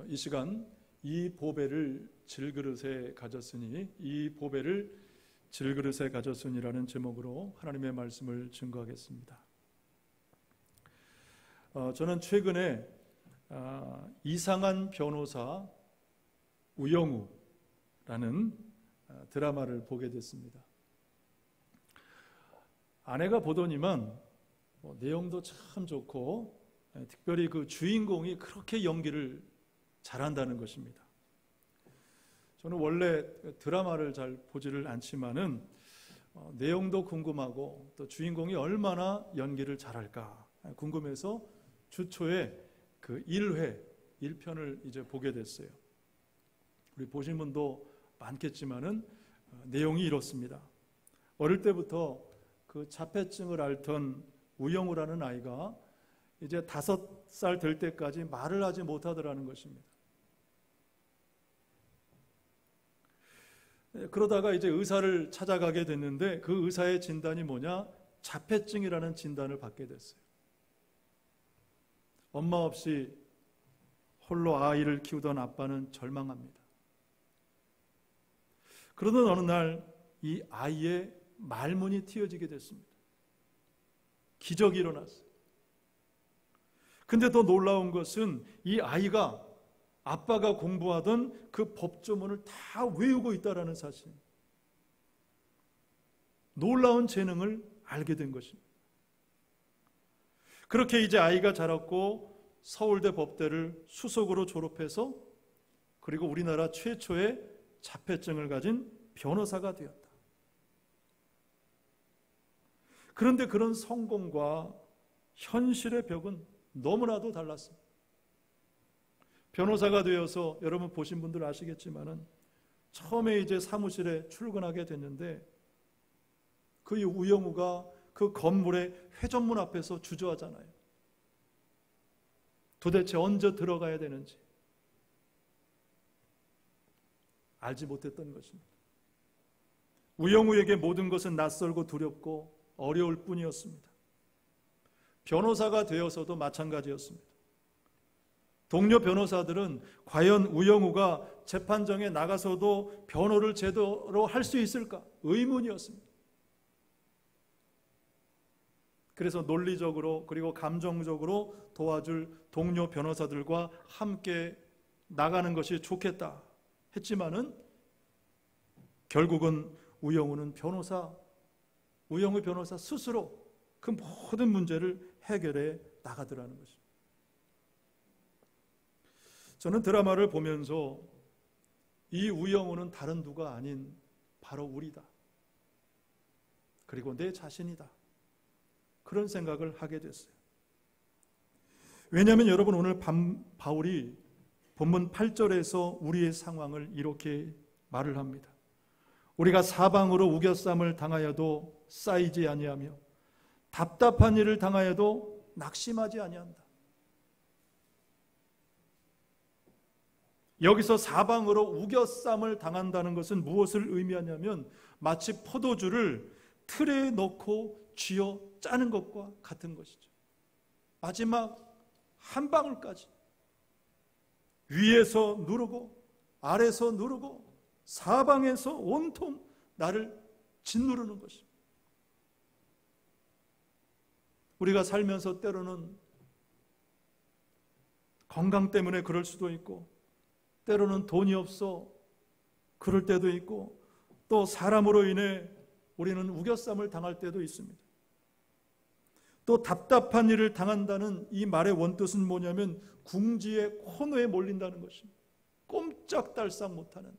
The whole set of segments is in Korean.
이 시간 이 보배를 질그릇에 가졌으니 이 보배를 질그릇에 가졌으니라는 제목으로 하나님의 말씀을 증거하겠습니다. 저는 최근에 이상한 변호사 우영우라는 드라마를 보게 됐습니다. 아내가 보더니만 내용도 참 좋고 특별히 그 주인공이 그렇게 연기를 잘한다는 것입니다. 저는 원래 드라마를 잘 보지를 않지만은 내용도 궁금하고 또 주인공이 얼마나 연기를 잘할까 궁금해서 주초에 그 1편을 이제 보게 됐어요. 우리 보신 분도 많겠지만은 내용이 이렇습니다. 어릴 때부터 그 자폐증을 앓던 우영우라는 아이가 이제 5살 될 때까지 말을 하지 못하더라는 것입니다. 그러다가 이제 의사를 찾아가게 됐는데 그 의사의 진단이 뭐냐? 자폐증이라는 진단을 받게 됐어요. 엄마 없이 홀로 아이를 키우던 아빠는 절망합니다. 그러던 어느 날 이 아이의 말문이 트여지게 됐습니다. 기적이 일어났어요. 근데 더 놀라운 것은 이 아이가 아빠가 공부하던 그 법조문을 다 외우고 있다는 사실. 놀라운 재능을 알게 된 것입니다. 그렇게 이제 아이가 자랐고 서울대 법대를 수석으로 졸업해서 그리고 우리나라 최초의 자폐증을 가진 변호사가 되었다. 그런데 그런 성공과 현실의 벽은 너무나도 달랐습니다. 변호사가 되어서 여러분 보신 분들 아시겠지만은 처음에 이제 사무실에 출근하게 됐는데 그 우영우가 그 건물의 회전문 앞에서 주저하잖아요. 도대체 언제 들어가야 되는지 알지 못했던 것입니다. 우영우에게 모든 것은 낯설고 두렵고 어려울 뿐이었습니다. 변호사가 되어서도 마찬가지였습니다. 동료 변호사들은 과연 우영우가 재판정에 나가서도 변호를 제대로 할 수 있을까? 의문이었습니다. 그래서 논리적으로 그리고 감정적으로 도와줄 동료 변호사들과 함께 나가는 것이 좋겠다 했지만은 결국은 우영우 변호사 스스로 그 모든 문제를 해결해 나가더라는 것입니다. 저는 드라마를 보면서 이 우영우는 다른 누가 아닌 바로 우리다. 그리고 내 자신이다. 그런 생각을 하게 됐어요. 왜냐하면 여러분 오늘 바울이 본문 8절에서 우리의 상황을 이렇게 말을 합니다. 우리가 사방으로 우겨쌈을 당하여도 쌓이지 아니하며 답답한 일을 당하여도 낙심하지 아니한다. 여기서 사방으로 우겨쌈을 당한다는 것은 무엇을 의미하냐면 마치 포도주를 틀에 넣고 쥐어 짜는 것과 같은 것이죠. 마지막 한 방울까지 위에서 누르고 아래서 누르고 사방에서 온통 나를 짓누르는 것입니다. 우리가 살면서 때로는 건강 때문에 그럴 수도 있고 때로는 돈이 없어 그럴 때도 있고 또 사람으로 인해 우리는 우겨쌈을 당할 때도 있습니다. 또 답답한 일을 당한다는 이 말의 원뜻은 뭐냐면 궁지의 코너에 몰린다는 것입니다. 꼼짝달싹 못하는,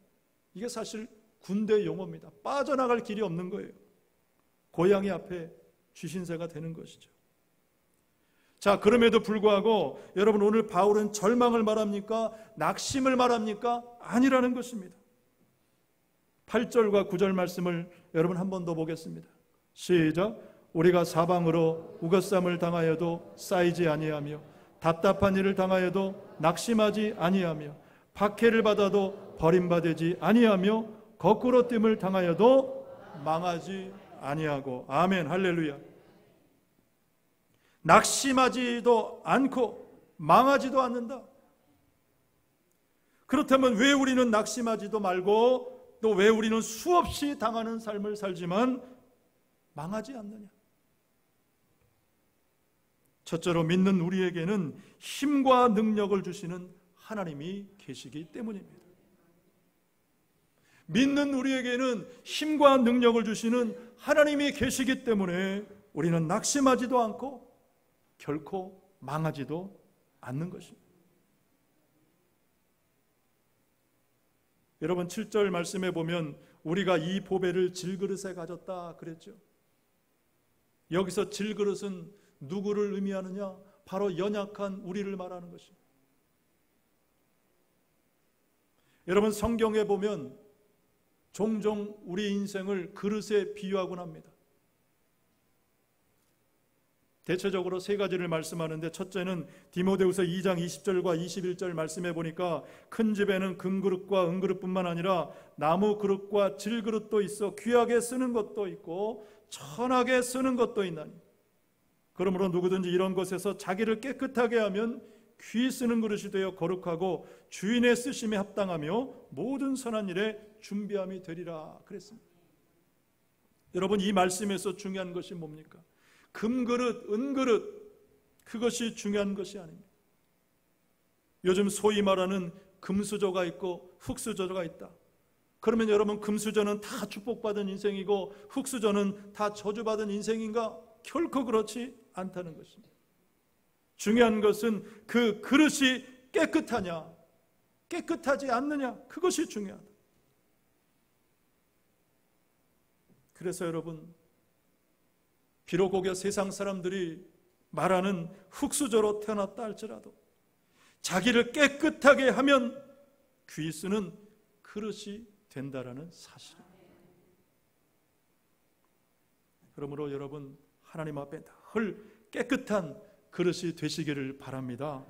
이게 사실 군대 용어입니다. 빠져나갈 길이 없는 거예요. 고양이 앞에 쥐신새가 되는 것이죠. 자, 그럼에도 불구하고 여러분 오늘 바울은 절망을 말합니까? 낙심을 말합니까? 아니라는 것입니다. 8절과 9절 말씀을 여러분 한 번 더 보겠습니다. 시작. 우리가 사방으로 우겨쌈을 당하여도 쌓이지 아니하며 답답한 일을 당하여도 낙심하지 아니하며 박해를 받아도 버림받지 아니하며 거꾸로 뜸을 당하여도 망하지 아니하고. 아멘, 할렐루야. 낙심하지도 않고 망하지도 않는다. 그렇다면 왜 우리는 낙심하지도 말고 또 왜 우리는 수없이 당하는 삶을 살지만 망하지 않느냐? 첫째로 믿는 우리에게는 힘과 능력을 주시는 하나님이 계시기 때문입니다. 믿는 우리에게는 힘과 능력을 주시는 하나님이 계시기 때문에 우리는 낙심하지도 않고 결코 망하지도 않는 것입니다. 여러분 7절 말씀에 보면 우리가 이 보배를 질그릇에 가졌다 그랬죠. 여기서 질그릇은 누구를 의미하느냐? 바로 연약한 우리를 말하는 것입니다. 여러분 성경에 보면 종종 우리 인생을 그릇에 비유하곤 합니다. 대체적으로 세 가지를 말씀하는데, 첫째는 디모데후서 2장 20절과 21절 말씀해 보니까 큰 집에는 금그릇과 은그릇뿐만 아니라 나무 그릇과 질그릇도 있어 귀하게 쓰는 것도 있고 천하게 쓰는 것도 있나니 그러므로 누구든지 이런 것에서 자기를 깨끗하게 하면 귀 쓰는 그릇이 되어 거룩하고 주인의 쓰심에 합당하며 모든 선한 일에 준비함이 되리라 그랬습니다. 여러분 이 말씀에서 중요한 것이 뭡니까? 금그릇, 은그릇, 그것이 중요한 것이 아닙니다. 요즘 소위 말하는 금수저가 있고 흙수저가 있다. 그러면 여러분 금수저는 다 축복받은 인생이고 흙수저는 다 저주받은 인생인가? 결코 그렇지 않다는 것입니다. 중요한 것은 그 그릇이 깨끗하냐, 깨끗하지 않느냐, 그것이 중요하다. 그래서 여러분 비록 혹여 세상 사람들이 말하는 흙수저로 태어났다 할지라도 자기를 깨끗하게 하면 귀 쓰는 그릇이 된다라는 사실입니다. 그러므로 여러분 하나님 앞에 늘 깨끗한 그릇이 되시기를 바랍니다.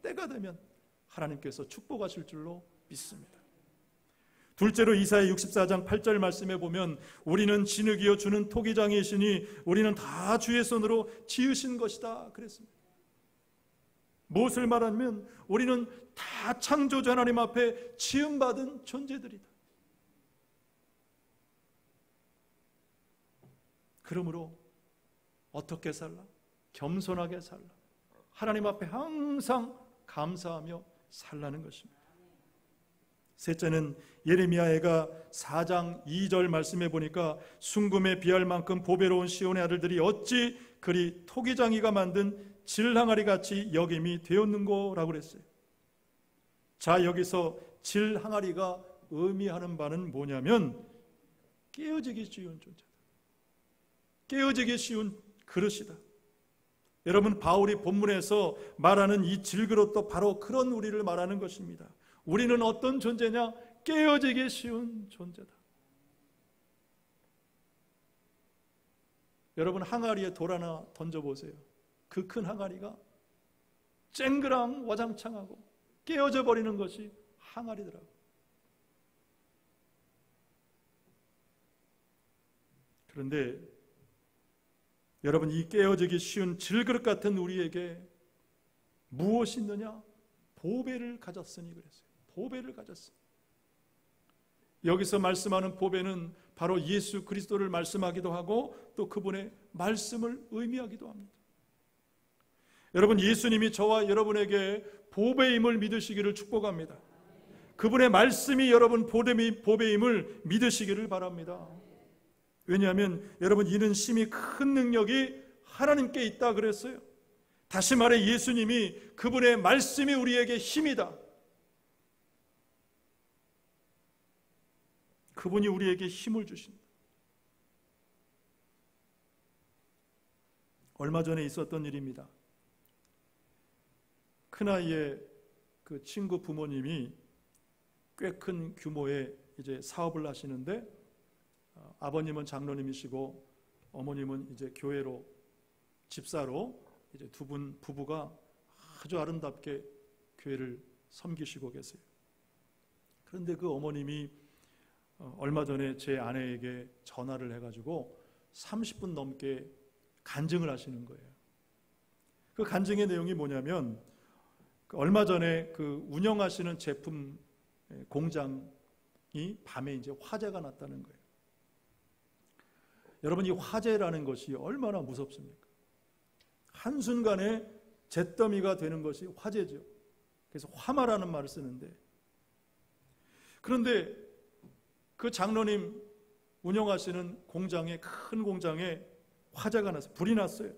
때가 되면 하나님께서 축복하실 줄로 믿습니다. 둘째로 이사야 64장 8절 말씀에 보면 우리는 진흙이여 주는 토기장이시니 우리는 다 주의 손으로 지으신 것이다 그랬습니다. 무엇을 말하면 우리는 다 창조주 하나님 앞에 지음받은 존재들이다. 그러므로 어떻게 살라? 겸손하게 살라. 하나님 앞에 항상 감사하며 살라는 것입니다. 셋째는 예레미야가 4장 2절 말씀해 보니까 순금에 비할 만큼 보배로운 시온의 아들들이 어찌 그리 토기장이가 만든 질항아리 같이 여김이 되었는고라고 그랬어요. 자, 여기서 질항아리가 의미하는 바는 뭐냐면 깨어지기 쉬운 존재다. 깨어지기 쉬운 그릇이다. 여러분 바울이 본문에서 말하는 이 질그릇도 바로 그런 우리를 말하는 것입니다. 우리는 어떤 존재냐? 깨어지기 쉬운 존재다. 여러분 항아리에 돌 하나 던져보세요. 그 큰 항아리가 쨍그랑 와장창하고 깨어져 버리는 것이 항아리더라고요. 그런데 여러분 이 깨어지기 쉬운 질그릇 같은 우리에게 무엇이 있느냐? 보배를 가졌으니 그랬어요. 보배를 가졌어요. 여기서 말씀하는 보배는 바로 예수 그리스도를 말씀하기도 하고 또 그분의 말씀을 의미하기도 합니다. 여러분 예수님이 저와 여러분에게 보배임을 믿으시기를 축복합니다. 그분의 말씀이 여러분 보배임을 믿으시기를 바랍니다. 왜냐하면 여러분 이는 심히 큰 능력이 하나님께 있다 그랬어요. 다시 말해 예수님이 그분의 말씀이 우리에게 힘이다. 그분이 우리에게 힘을 주신다. 얼마 전에 있었던 일입니다. 큰아이의 그 친구 부모님이 꽤 큰 규모의 이제 사업을 하시는데 아버님은 장로님이시고 어머님은 이제 교회로 집사로 이제 두 분 부부가 아주 아름답게 교회를 섬기시고 계세요. 그런데 그 어머님이 얼마 전에 제 아내에게 전화를 해가지고 30분 넘게 간증을 하시는 거예요. 그 간증의 내용이 뭐냐면 얼마 전에 그 운영하시는 제품 공장이 밤에 이제 화재가 났다는 거예요. 여러분, 이 화재라는 것이 얼마나 무섭습니까? 한순간에 잿더미가 되는 것이 화재죠. 그래서 화마라는 말을 쓰는데, 그런데 그 장로님 운영하시는 공장에, 큰 공장에 화재가 나서 불이 났어요.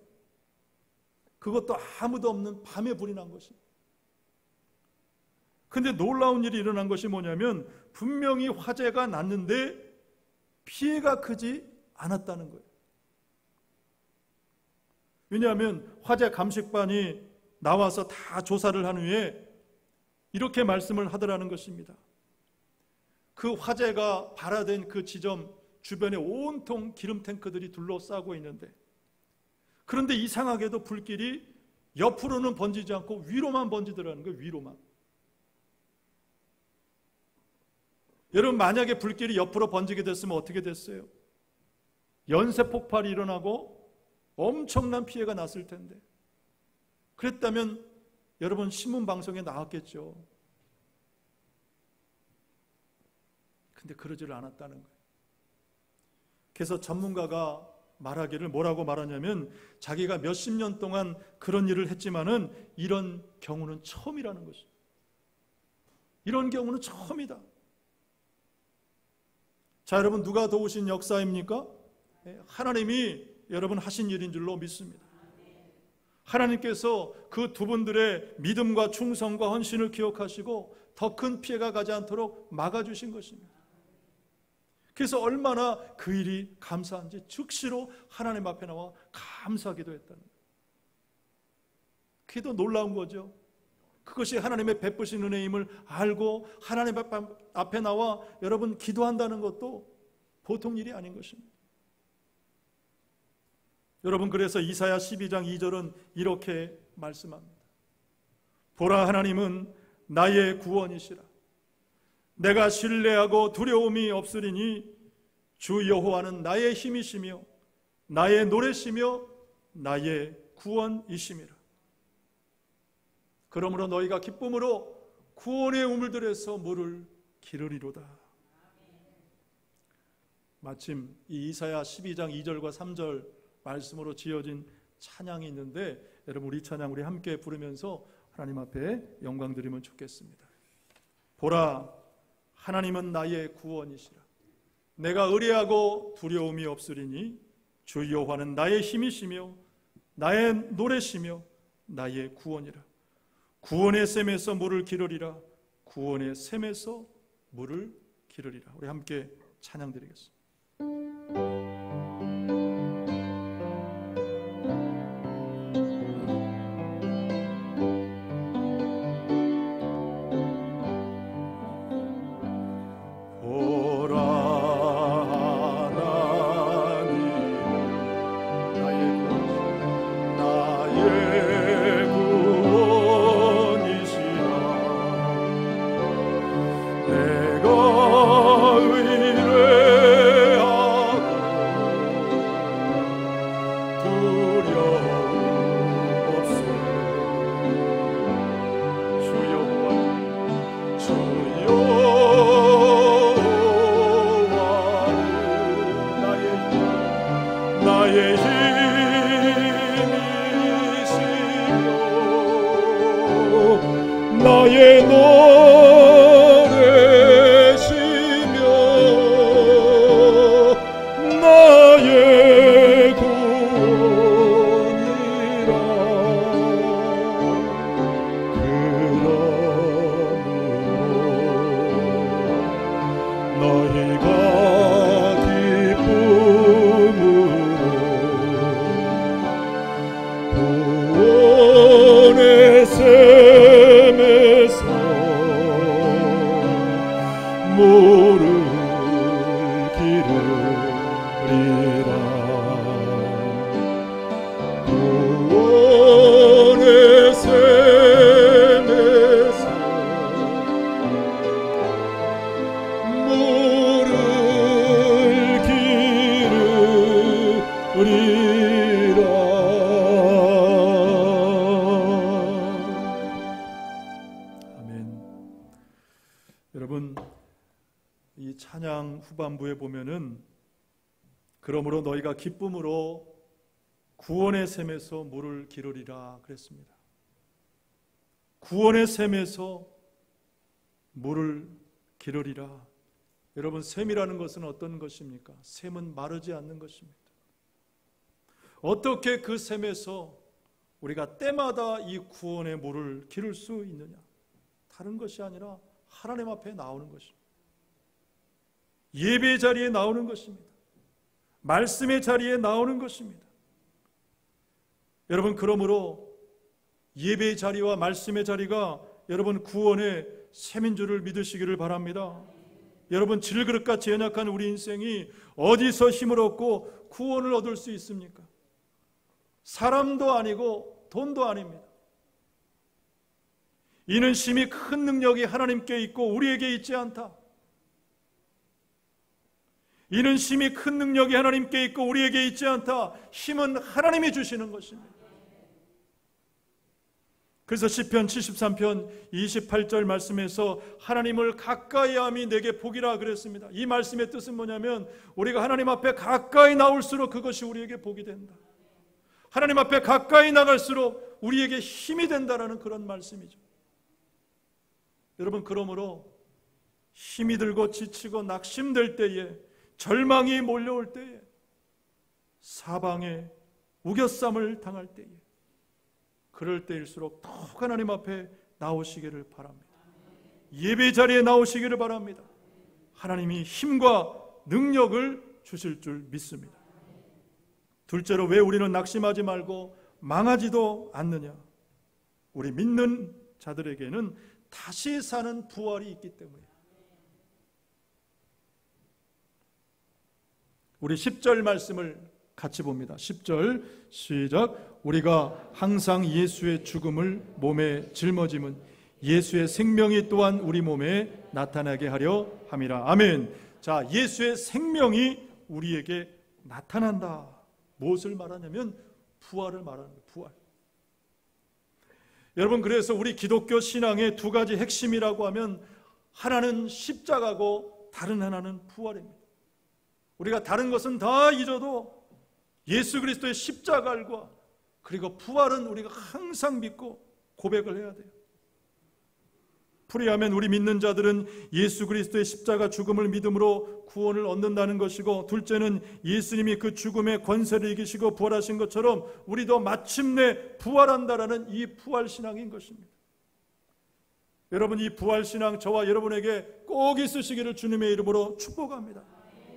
그것도 아무도 없는 밤에 불이 난 것입니다. 근데 놀라운 일이 일어난 것이 뭐냐면, 분명히 화재가 났는데 피해가 크지 않았다는 거예요. 왜냐하면 화재 감식반이 나와서 다 조사를 한 후에 이렇게 말씀을 하더라는 것입니다. 그 화재가 발화된 그 지점 주변에 온통 기름 탱크들이 둘러싸고 있는데, 그런데 이상하게도 불길이 옆으로는 번지지 않고 위로만 번지더라는 거예요. 위로만. 여러분, 만약에 불길이 옆으로 번지게 됐으면 어떻게 됐어요? 연쇄 폭발이 일어나고 엄청난 피해가 났을 텐데, 그랬다면 여러분 신문 방송에 나왔겠죠. 근데 그러지를 않았다는 거예요. 그래서 전문가가 말하기를 뭐라고 말하냐면, 자기가 몇십 년 동안 그런 일을 했지만은 이런 경우는 처음이라는 것이죠. 이런 경우는 처음이다. 자, 여러분, 누가 도우신 역사입니까? 하나님이 여러분 하신 일인 줄로 믿습니다. 하나님께서 그 두 분들의 믿음과 충성과 헌신을 기억하시고 더 큰 피해가 가지 않도록 막아주신 것입니다. 그래서 얼마나 그 일이 감사한지 즉시로 하나님 앞에 나와 감사하기도 했다는 거예요. 그게 더 놀라운 거죠. 그것이 하나님의 베푸신 은혜임을 알고 하나님 앞에 나와 여러분 기도한다는 것도 보통 일이 아닌 것입니다. 여러분, 그래서 이사야 12장 2절은 이렇게 말씀합니다. 보라, 하나님은 나의 구원이시라. 내가 신뢰하고 두려움이 없으리니 주 여호와는 나의 힘이시며 나의 노래시며 나의 구원이심이라. 그러므로 너희가 기쁨으로 구원의 우물들에서 물을 기르리로다. 마침 이 이사야 12장 2절과 3절 말씀으로 지어진 찬양이 있는데, 여러분 우리 찬양 우리 함께 부르면서 하나님 앞에 영광 드리면 좋겠습니다. 보라, 하나님은 나의 구원이시라. 내가 의뢰하고 두려움이 없으리니 주 여호와는 나의 힘이시며 나의 노래시며 나의 구원이라. 구원의 샘에서 물을 기르리라. 구원의 샘에서 물을 기르리라. 우리 함께 찬양 드리겠습니다. 나의 노래시며 나의 구원이라. 그러므로 너희가 기쁨으로 구원의 샘에서 물을 기르리라. 구원의 샘에서 물을 기르리라. 찬양 후반부에 보면은 그러므로 너희가 기쁨으로 구원의 샘에서 물을 기르리라 그랬습니다. 구원의 샘에서 물을 기르리라. 여러분, 샘이라는 것은 어떤 것입니까? 샘은 마르지 않는 것입니다. 어떻게 그 샘에서 우리가 때마다 이 구원의 물을 기를 수 있느냐? 다른 것이 아니라 하나님 앞에 나오는 것입니다. 예배 자리에 나오는 것입니다. 말씀의 자리에 나오는 것입니다. 여러분, 그러므로 예배의 자리와 말씀의 자리가 여러분 구원의 샘인 줄을 믿으시기를 바랍니다. 여러분, 질그릇같이 연약한 우리 인생이 어디서 힘을 얻고 구원을 얻을 수 있습니까? 사람도 아니고 돈도 아닙니다. 이는 심히 큰 능력이 하나님께 있고 우리에게 있지 않다. 이는 심히 큰 능력이 하나님께 있고 우리에게 있지 않다. 힘은 하나님이 주시는 것입니다. 그래서 시편 73편 28절 말씀에서 하나님을 가까이함이 내게 복이라 그랬습니다. 이 말씀의 뜻은 뭐냐면 우리가 하나님 앞에 가까이 나올수록 그것이 우리에게 복이 된다. 하나님 앞에 가까이 나갈수록 우리에게 힘이 된다라는 그런 말씀이죠. 여러분, 그러므로 힘이 들고 지치고 낙심될 때에, 절망이 몰려올 때에, 사방에 우겨쌈을 당할 때에, 그럴 때일수록 더욱 하나님 앞에 나오시기를 바랍니다. 예배 자리에 나오시기를 바랍니다. 하나님이 힘과 능력을 주실 줄 믿습니다. 둘째로, 왜 우리는 낙심하지 말고 망하지도 않느냐? 우리 믿는 자들에게는 다시 사는 부활이 있기 때문에. 우리 10절 말씀을 같이 봅니다. 10절 시작. 우리가 항상 예수의 죽음을 몸에 짊어짐은 예수의 생명이 또한 우리 몸에 나타나게 하려 함이라. 아멘. 자, 예수의 생명이 우리에게 나타난다. 무엇을 말하냐면 부활을 말하는 거예요. 부활. 여러분, 그래서 우리 기독교 신앙의 두 가지 핵심이라고 하면 하나는 십자가고 다른 하나는 부활입니다. 우리가 다른 것은 다 잊어도 예수 그리스도의 십자가과 그리고 부활은 우리가 항상 믿고 고백을 해야 돼요. 풀이하면 우리 믿는 자들은 예수 그리스도의 십자가 죽음을 믿음으로 구원을 얻는다는 것이고, 둘째는 예수님이 그 죽음의 권세를 이기시고 부활하신 것처럼 우리도 마침내 부활한다라는 이 부활신앙인 것입니다. 여러분, 이 부활신앙 저와 여러분에게 꼭 있으시기를 주님의 이름으로 축복합니다.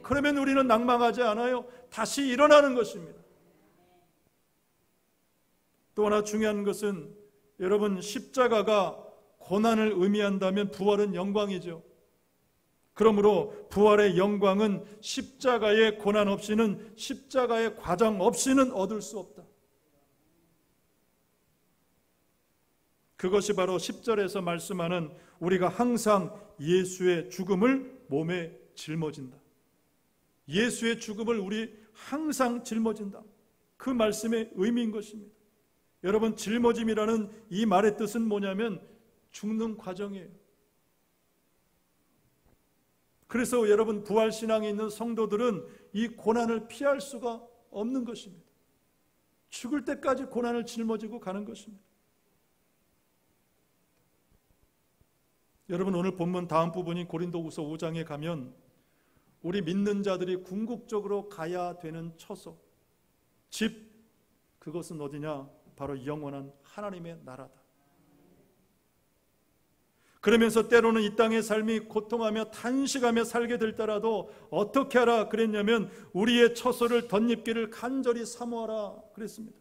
그러면 우리는 낭망하지 않아요. 다시 일어나는 것입니다. 또 하나 중요한 것은 여러분, 십자가가 고난을 의미한다면 부활은 영광이죠. 그러므로 부활의 영광은 십자가의 고난 없이는, 십자가의 과정 없이는 얻을 수 없다. 그것이 바로 10절에서 말씀하는 우리가 항상 예수의 죽음을 몸에 짊어진다. 예수의 죽음을 우리 항상 짊어진다. 그 말씀의 의미인 것입니다. 여러분, 짊어짐이라는 이 말의 뜻은 뭐냐면 죽는 과정이에요. 그래서 여러분, 부활신앙에 있는 성도들은 이 고난을 피할 수가 없는 것입니다. 죽을 때까지 고난을 짊어지고 가는 것입니다. 여러분, 오늘 본문 다음 부분인 고린도후서 5장에 가면 우리 믿는 자들이 궁극적으로 가야 되는 처소, 집, 그것은 어디냐? 바로 영원한 하나님의 나라다. 그러면서 때로는 이 땅의 삶이 고통하며 탄식하며 살게 될 때라도 어떻게 하라 그랬냐면 우리의 처소를 덧입기를 간절히 사모하라 그랬습니다.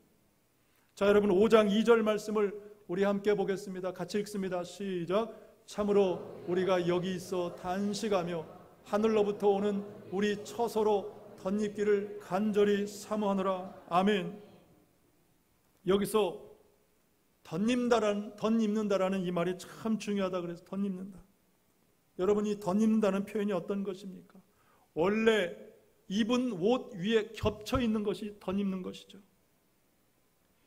자, 여러분, 5장 2절 말씀을 우리 함께 보겠습니다. 같이 읽습니다. 시작. 참으로 우리가 여기 있어 단식하며 하늘로부터 오는 우리 처소로 덧입기를 간절히 사모하노라. 아멘. 여기서 덧입는다라는 이 말이 참 중요하다 그래서 덧입는다. 여러분, 이 덧입는다는 표현이 어떤 것입니까? 원래 입은 옷 위에 겹쳐 있는 것이 덧입는 것이죠.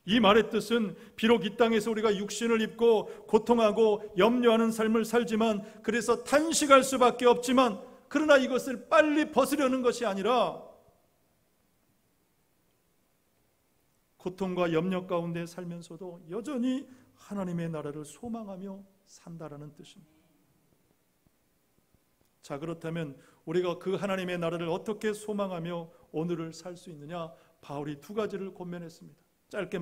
이 말의 뜻은 비록 이 땅에서 우리가 육신을 입고 고통하고 염려하는 삶을 살지만, 그래서 탄식할 수밖에 없지만 그러나 이것을 빨리 벗으려는 것이 아니라 고통과 염려 가운데 살면서도 여전히 하나님의 나라를 소망하며 산다라는 뜻입니다. 자, 그렇다면 우리가 그 하나님의 나라를 어떻게 소망하며 오늘을 살 수 있느냐? 바울이 두 가지를 권면했습니다. 짧게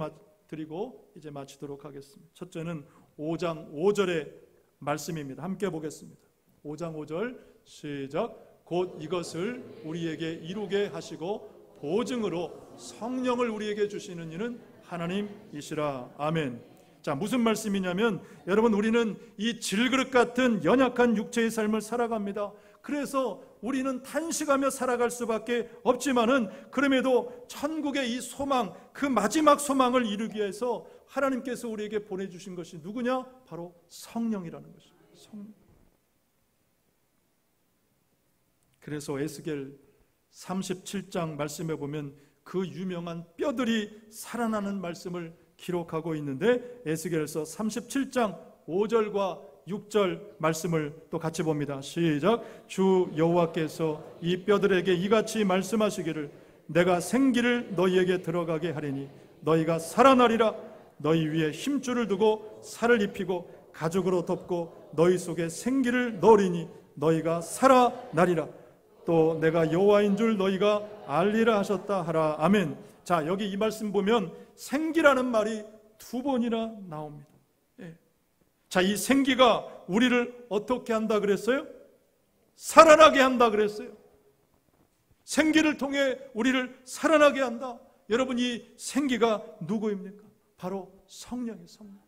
드리고 이제 마치도록 하겠습니다. 첫째는 5장 5절의 말씀입니다. 함께 보겠습니다. 5장 5절 시작. 곧 이것을 우리에게 이루게 하시고 보증으로 성령을 우리에게 주시는 이는 하나님이시라. 아멘. 자, 무슨 말씀이냐면 여러분, 우리는 이 질그릇 같은 연약한 육체의 삶을 살아갑니다. 그래서 우리는 탄식하며 살아갈 수밖에 없지만은 그럼에도 천국의 이 소망, 그 마지막 소망을 이루기 위해서 하나님께서 우리에게 보내주신 것이 누구냐? 바로 성령이라는 것입니다. 성령. 그래서 에스겔 37장 말씀에 보면 그 유명한 뼈들이 살아나는 말씀을 기록하고 있는데, 에스겔서 37장 5절과 6절 말씀을 또 같이 봅니다. 시작. 주 여호와께서 이 뼈들에게 이같이 말씀하시기를 내가 생기를 너희에게 들어가게 하리니 너희가 살아나리라. 너희 위에 힘줄을 두고 살을 입히고 가죽으로 덮고 너희 속에 생기를 넣으리니 너희가 살아나리라. 또 내가 여호와인 줄 너희가 알리라 하셨다 하라. 아멘. 자, 여기 이 말씀 보면 생기라는 말이 두 번이나 나옵니다. 예. 자, 이 생기가 우리를 어떻게 한다 그랬어요? 살아나게 한다 그랬어요. 생기를 통해 우리를 살아나게 한다. 여러분, 이 생기가 누구입니까? 바로 성령이에요. 성령.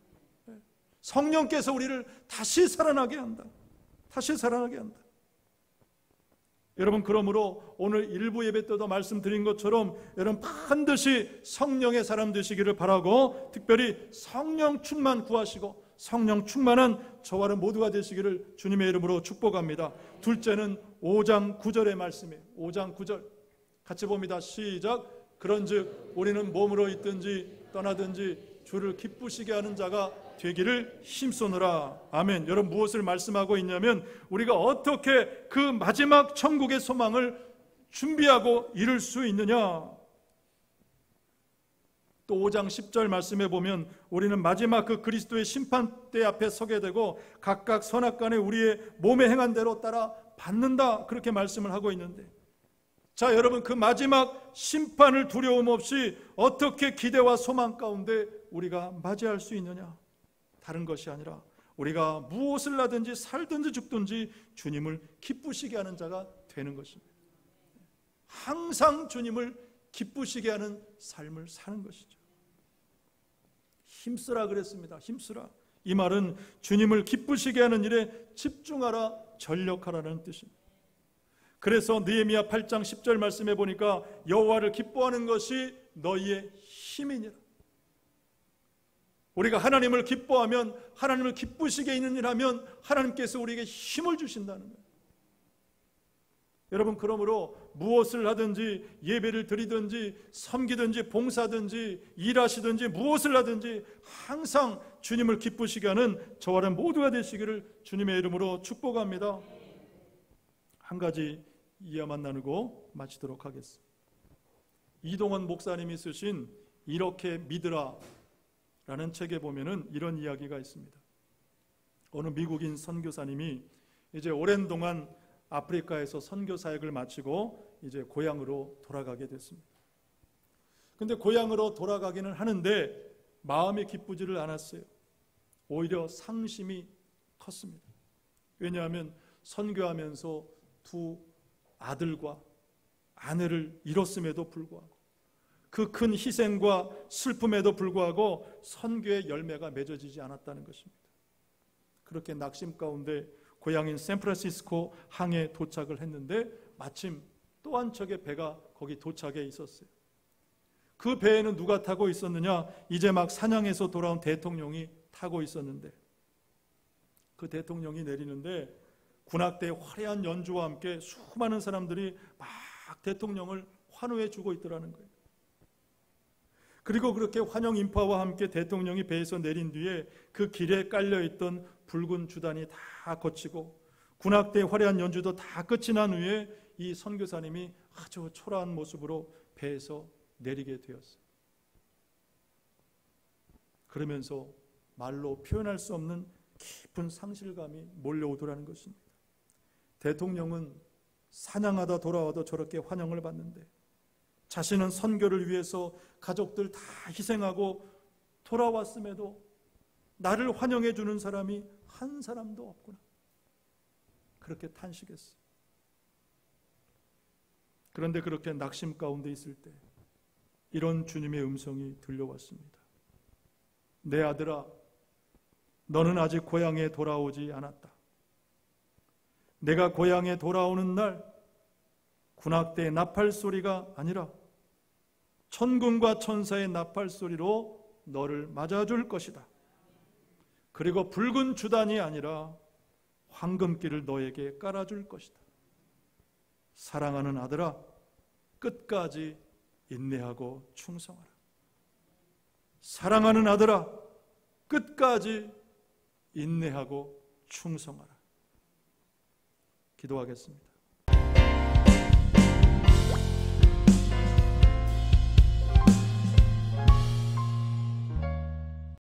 예. 성령께서 우리를 다시 살아나게 한다. 다시 살아나게 한다. 여러분, 그러므로 오늘 일부 예배 때도 말씀드린 것처럼 여러분 반드시 성령의 사람 되시기를 바라고, 특별히 성령 충만 구하시고 성령 충만한 저와 여러분 모두가 되시기를 주님의 이름으로 축복합니다. 둘째는 5장 9절의 말씀이에요. 5장 9절 같이 봅니다. 시작. 그런즉 우리는 몸으로 있든지 떠나든지 주를 기쁘시게 하는 자가 되기를 힘쓰느라. 아멘. 여러분, 무엇을 말씀하고 있냐면 우리가 어떻게 그 마지막 천국의 소망을 준비하고 이룰 수 있느냐. 또 5장 10절 말씀에 보면 우리는 마지막 그 그리스도의 심판대 앞에 서게 되고 각각 선악간에 우리의 몸에 행한 대로 따라 받는다, 그렇게 말씀을 하고 있는데, 자, 여러분, 그 마지막 심판을 두려움 없이 어떻게 기대와 소망 가운데 우리가 맞이할 수 있느냐? 다른 것이 아니라 우리가 무엇을 하든지 살든지 죽든지 주님을 기쁘시게 하는 자가 되는 것입니다. 항상 주님을 기쁘시게 하는 삶을 사는 것이죠. 힘쓰라 그랬습니다. 힘쓰라. 이 말은 주님을 기쁘시게 하는 일에 집중하라, 전력하라는 뜻입니다. 그래서 느헤미야 8장 10절 말씀해 보니까 여호와를 기뻐하는 것이 너희의 힘이니라. 우리가 하나님을 기뻐하면, 하나님을 기쁘시게 있는 일하면 하나님께서 우리에게 힘을 주신다는 거예요. 여러분, 그러므로 무엇을 하든지 예배를 드리든지 섬기든지 봉사든지 일하시든지 무엇을 하든지 항상 주님을 기쁘시게 하는 저와 여러분 모두가 되시기를 주님의 이름으로 축복합니다. 한 가지 이야만 나누고 마치도록 하겠습니다. 이동원 목사님이 쓰신 이렇게 믿으라 라는 책에 보면은 이런 이야기가 있습니다. 어느 미국인 선교사님이 이제 오랜 동안 아프리카에서 선교 사역을 마치고 이제 고향으로 돌아가게 됐습니다. 근데 고향으로 돌아가기는 하는데 마음이 기쁘지를 않았어요. 오히려 상심이 컸습니다. 왜냐하면 선교하면서 두 아들과 아내를 잃었음에도 불구하고 그 큰 희생과 슬픔에도 불구하고 선교의 열매가 맺어지지 않았다는 것입니다. 그렇게 낙심 가운데 고향인 샌프란시스코 항에 도착을 했는데 마침 또 한 척의 배가 거기 도착해 있었어요. 그 배에는 누가 타고 있었느냐? 이제 막 사냥에서 돌아온 대통령이 타고 있었는데, 그 대통령이 내리는데 군악대의 화려한 연주와 함께 수많은 사람들이 막 대통령을 환호해 주고 있더라는 거예요. 그리고 그렇게 환영 인파와 함께 대통령이 배에서 내린 뒤에 그 길에 깔려있던 붉은 주단이 다 거치고 군악대 화려한 연주도 다 끝이 난 후에 이 선교사님이 아주 초라한 모습으로 배에서 내리게 되었어요. 그러면서 말로 표현할 수 없는 깊은 상실감이 몰려오더라는 것입니다. 대통령은 사냥하다 돌아와도 저렇게 환영을 받는데 자신은 선교를 위해서 가족들 다 희생하고 돌아왔음에도 나를 환영해 주는 사람이 한 사람도 없구나. 그렇게 탄식했어요. 그런데 그렇게 낙심 가운데 있을 때 이런 주님의 음성이 들려왔습니다. 내 아들아, 너는 아직 고향에 돌아오지 않았다. 내가 고향에 돌아오는 날 군악대의 나팔 소리가 아니라 천군과 천사의 나팔 소리로 너를 맞아줄 것이다. 그리고 붉은 주단이 아니라 황금길을 너에게 깔아줄 것이다. 사랑하는 아들아, 끝까지 인내하고 충성하라. 사랑하는 아들아, 끝까지 인내하고 충성하라. 기도하겠습니다.